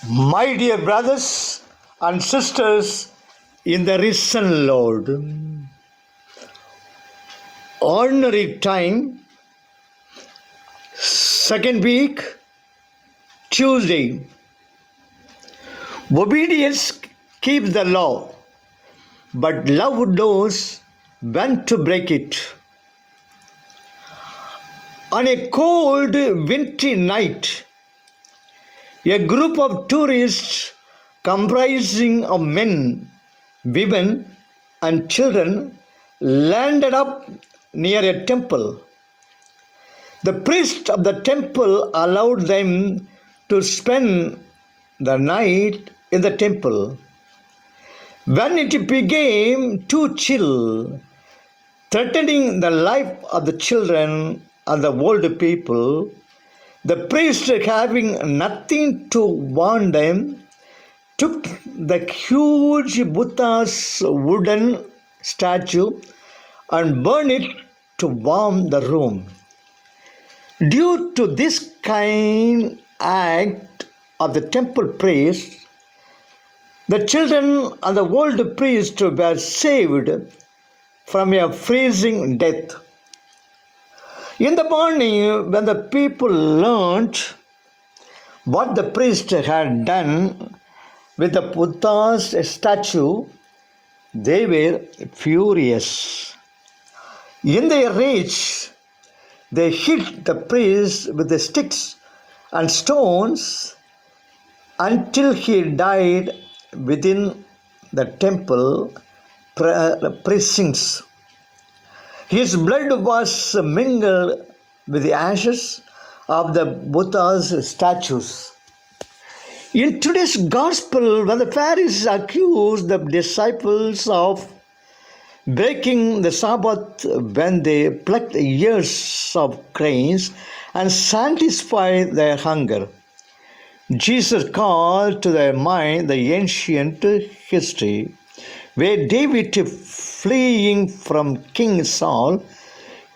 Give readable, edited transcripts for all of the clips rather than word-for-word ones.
My dear brothers and sisters in the risen Lord, ordinary time, second week, Tuesday. Obedience keeps the law, but love knows when to break it. On a cold, wintry night, a group of tourists comprising of men, women, and children landed up near a temple. The priest of the temple allowed them to spend the night in the temple. When it became too chill, threatening the life of the children and the old people, the priest, having nothing to warn them, took the huge Buddha's wooden statue and burned it to warm the room. Due to this kind act of the temple priest, the children and the old priest were saved from a freezing death. In the morning, when the people learned what the priest had done with the Buddha's statue, they were furious. In their rage, they hit the priest with the sticks and stones until he died within the temple precincts. His blood was mingled with the ashes of the Buddha's statues. In today's gospel, when the Pharisees accused the disciples of breaking the Sabbath when they plucked ears of grains and satisfied their hunger, Jesus called to their mind the ancient history where David, fleeing from King Saul,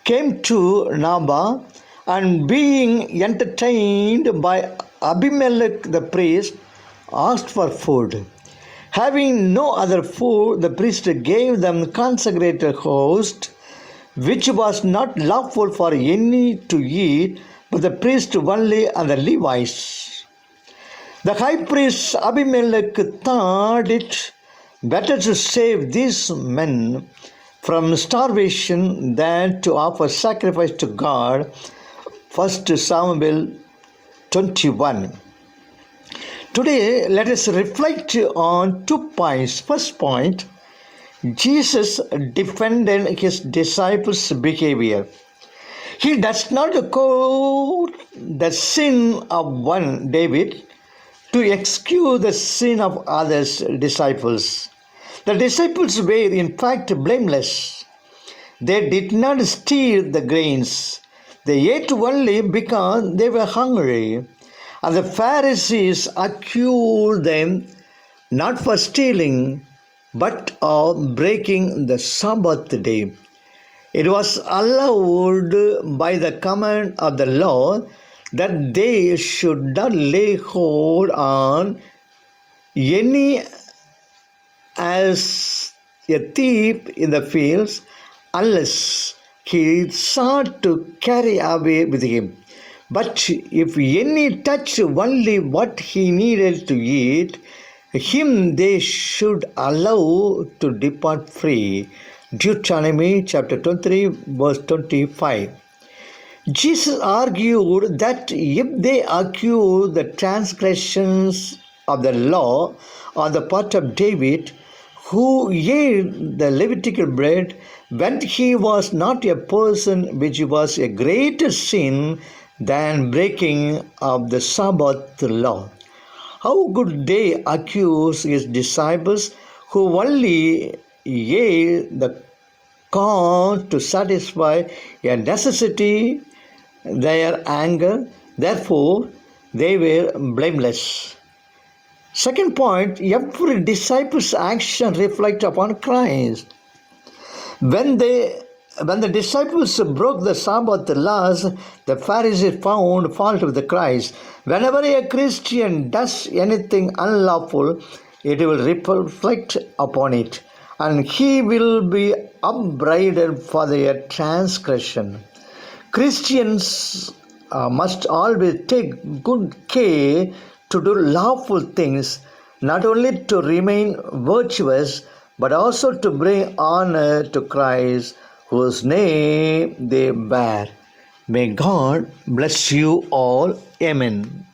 came to Nabah and being entertained by Abimelech the priest, asked for food. Having no other food, the priest gave them consecrated host, which was not lawful for any to eat, but the priest only and the Levites. The high priest Abimelech thought it better to save these men from starvation than to offer sacrifice to God. 1 Samuel 21. Today, let us reflect on 2 points. First point, Jesus defended his disciples' behavior. He does not quote the sin of one David to excuse the sin of others' disciples. The disciples were in fact blameless. They did not steal the grains. They ate only because they were hungry. And the Pharisees accused them not for stealing, but of breaking the Sabbath day. It was allowed by the command of the law that they should not lay hold on any as a thief in the fields unless he sought to carry away with him. But if any touched only what he needed to eat, him they should allow to depart free. Deuteronomy chapter 23 verse 25. Jesus argued that if they accuse the transgressions of the law on the part of David, who ate the Levitical bread when he was not a person, which was a greater sin than breaking of the Sabbath law, how could they accuse his disciples who only ate the corn to satisfy a necessity, their anger? Therefore, they were blameless. Second point, every disciple's action reflects upon Christ. When they when the disciples broke the Sabbath laws, the Pharisees found fault with the Christ. Whenever a Christian does anything unlawful, it will reflect upon it, and he will be upbraided for their transgression. Christians must always take good care to do lawful things, not only to remain virtuous, but also to bring honor to Christ, whose name they bear. May God bless you all. Amen.